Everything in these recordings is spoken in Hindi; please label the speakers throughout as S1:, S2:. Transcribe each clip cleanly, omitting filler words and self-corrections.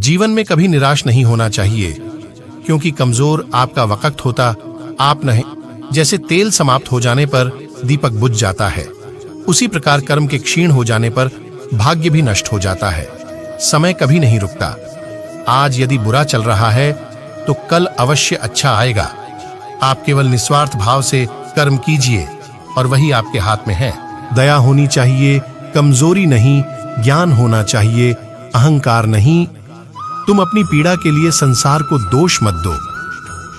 S1: जीवन में कभी निराश नहीं होना चाहिए, क्योंकि कमजोर आपका वक्त होता आप नहीं। जैसे तेल समाप्त हो जाने पर दीपक बुझ जाता है, उसी प्रकार कर्म के क्षीण हो जाने पर भाग्य भी नष्ट हो जाता है। समय कभी नहीं रुकता। आज यदि बुरा चल रहा है तो कल अवश्य अच्छा आएगा। आप केवल निस्वार्थ भाव से कर्म कीजिए और वही आपके हाथ में है। दया होनी चाहिए, कमजोरी नहीं। ज्ञान होना चाहिए, अहंकार नहीं। तुम अपनी पीड़ा के लिए संसार को दोष मत दो।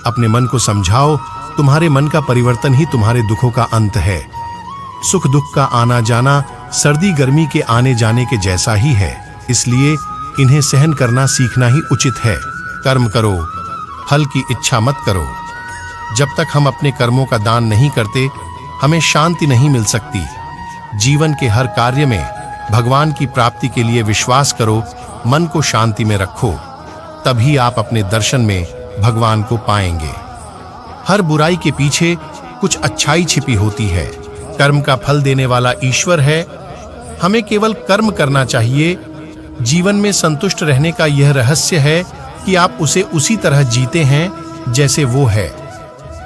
S1: अपने मन को समझाओ, तुम्हारे मन का परिवर्तन ही तुम्हारे दुखों का अंत है। सुख दुख का आना जाना सर्दी गर्मी के आने जाने के जैसा ही है, इसलिए इन्हें सहन करना सीखना ही उचित है। कर्म करो, फल की इच्छा मत करो। जब तक हम अपने कर्मों का दान नहीं करते, हमें शांति नहीं मिल सकती। जीवन के हर कार्य में भगवान की प्राप्ति के लिए विश्वास करो, मन को शांति में रखो, तभी आप अपने दर्शन में भगवान को पाएंगे। हर बुराई के पीछे कुछ अच्छाई छिपी होती है। कर्म का फल देने वाला ईश्वर है। हमें केवल कर्म करना चाहिए। जीवन में संतुष्ट रहने का यह रहस्य है कि आप उसे उसी तरह जीते हैं जैसे वो है।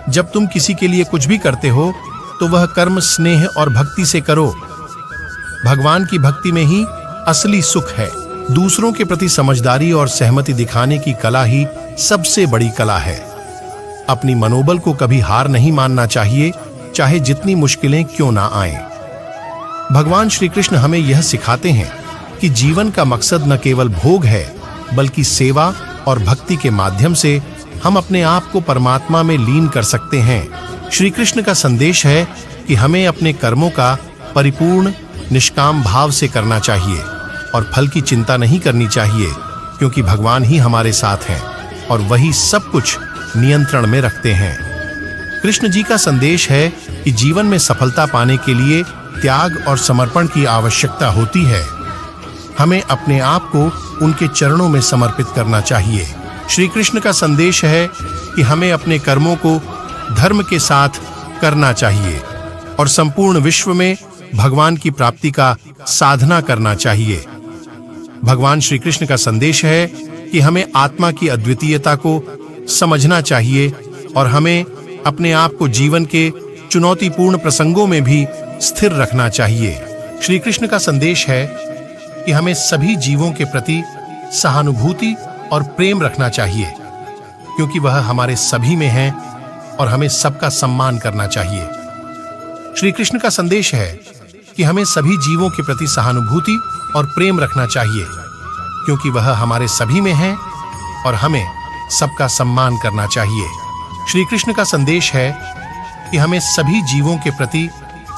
S1: जब तुम किसी के लिए कुछ भी करते हो तो वह कर्म स्नेह और भक्ति से करो। भगवान की भक्ति में ही असली सुख है। दूसरों के प्रति समझदारी और सहमति दिखाने की कला ही सबसे बड़ी कला है। अपनी मनोबल को कभी हार नहीं मानना चाहिए, चाहे जितनी मुश्किलें क्यों ना आएं। भगवान श्री कृष्ण हमें यह सिखाते हैं कि जीवन का मकसद न केवल भोग है, बल्कि सेवा और भक्ति के माध्यम से हम अपने आप को परमात्मा में लीन कर सकते हैं। श्री कृष्ण का संदेश है कि हमें अपने कर्मों का परिपूर्ण निष्काम भाव से करना चाहिए और फल की चिंता नहीं करनी चाहिए, क्योंकि भगवान ही हमारे साथ हैं और वही सब कुछ नियंत्रण में रखते हैं। कृष्ण जी का संदेश है कि जीवन में सफलता पाने के लिए त्याग और समर्पण की आवश्यकता होती है। हमें अपने आप को उनके चरणों में समर्पित करना चाहिए। श्री कृष्ण का संदेश है कि हमें अपने कर्मों को धर्म के साथ करना चाहिए और संपूर्ण विश्व में भगवान की प्राप्ति का साधना करना चाहिए। भगवान श्री कृष्ण का संदेश है कि हमें आत्मा की अद्वितीयता को समझना चाहिए और हमें अपने आप को जीवन के चुनौतीपूर्ण प्रसंगों में भी स्थिर रखना चाहिए। श्री कृष्ण का संदेश है कि हमें सभी जीवों के प्रति सहानुभूति और प्रेम रखना चाहिए, क्योंकि वह हमारे सभी में है और हमें सबका सम्मान करना चाहिए। श्री कृष्ण का संदेश है कि हमें सभी जीवों के प्रति सहानुभूति और प्रेम रखना चाहिए, क्योंकि वह हमारे सभी में है और हमें सबका सम्मान करना चाहिए। श्री कृष्ण का संदेश है कि हमें सभी जीवों के प्रति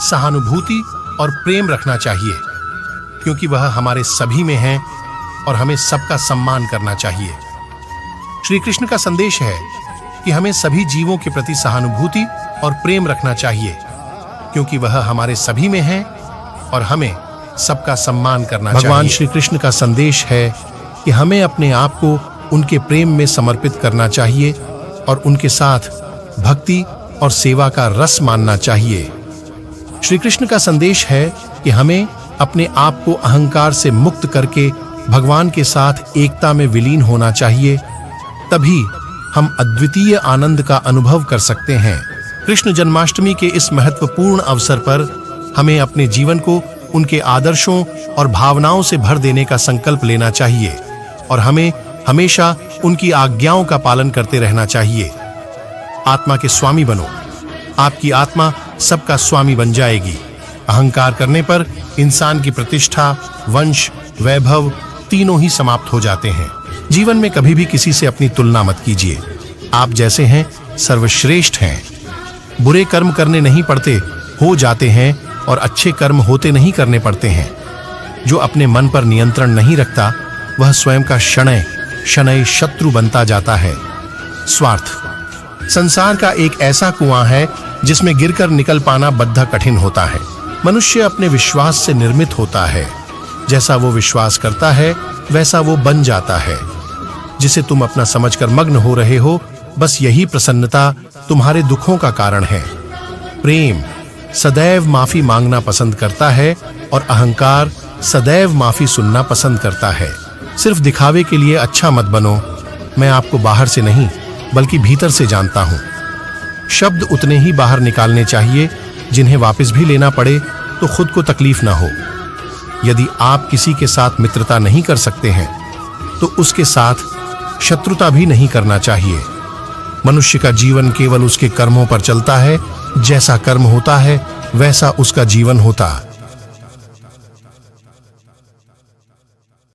S1: सहानुभूति और प्रेम रखना चाहिए, क्योंकि वह हमारे सभी में है और हमें सबका सम्मान करना चाहिए। श्री कृष्ण का संदेश है कि हमें सभी जीवों के प्रति सहानुभूति और प्रेम रखना चाहिए, क्योंकि वह हमारे सभी में है और हमें सबका सम्मान करना चाहिए। भगवान श्री कृष्ण का संदेश है कि हमें अपने आप को उनके प्रेम में समर्पित करना चाहिए और उनके साथ भक्ति और सेवा का रस मानना चाहिए। श्री कृष्ण का संदेश है कि हमें अपने आप को अहंकार से मुक्त करके भगवान के साथ एकता में विलीन होना चाहिए, तभी हम अद्वितीय आनंद का अनुभव कर सकते हैं। कृष्ण जन्माष्टमी के इस महत्वपूर्ण अवसर पर हमें अपने जीवन को उनके आदर्शों और भावनाओं से भर देने का संकल्प लेना चाहिए और हमें हमेशा उनकी आज्ञाओं का पालन करते रहना चाहिए। आत्मा के स्वामी बनो, आपकी आत्मा सबका स्वामी बन जाएगी। अहंकार करने पर इंसान की प्रतिष्ठा, वंश, वैभव तीनों ही समाप्त हो जाते हैं। जीवन में कभी भी किसी से अपनी तुलना मत कीजिए। आप जैसे हैं सर्वश्रेष्ठ हैं। बुरे कर्म करने नहीं पड़ते, हो जाते हैं, और अच्छे कर्म होते नहीं करने पड़ते हैं। जो अपने मन पर नियंत्रण नहीं रखता, वह स्वयं का शनय शनय शत्रु बनता जाता है। स्वार्थ संसार का एक ऐसा कुआं है जिसमें गिरकर निकल पाना बद्धा कठिन होता है। मनुष्य अपने विश्वास से निर्मित होता है। जैसा वो विश्वास करता है वैसा वो बन जाता है। जिसे तुम अपना समझकर मग्न हो रहे हो, बस यही प्रसन्नता तुम्हारे दुखों का कारण है। प्रेम सदैव माफी मांगना पसंद करता है और अहंकार सदैव माफी सुनना पसंद करता है। सिर्फ दिखावे के लिए अच्छा मत बनो। मैं आपको बाहर से नहीं बल्कि भीतर से जानता हूं। शब्द उतने ही बाहर निकालने चाहिए जिन्हें वापस भी लेना पड़े तो खुद को तकलीफ ना हो। यदि आप किसी के साथ मित्रता नहीं कर सकते हैं तो उसके साथ शत्रुता भी नहीं करना चाहिए। मनुष्य का जीवन केवल उसके कर्मों पर चलता है। जैसा कर्म होता है वैसा उसका जीवन होता है।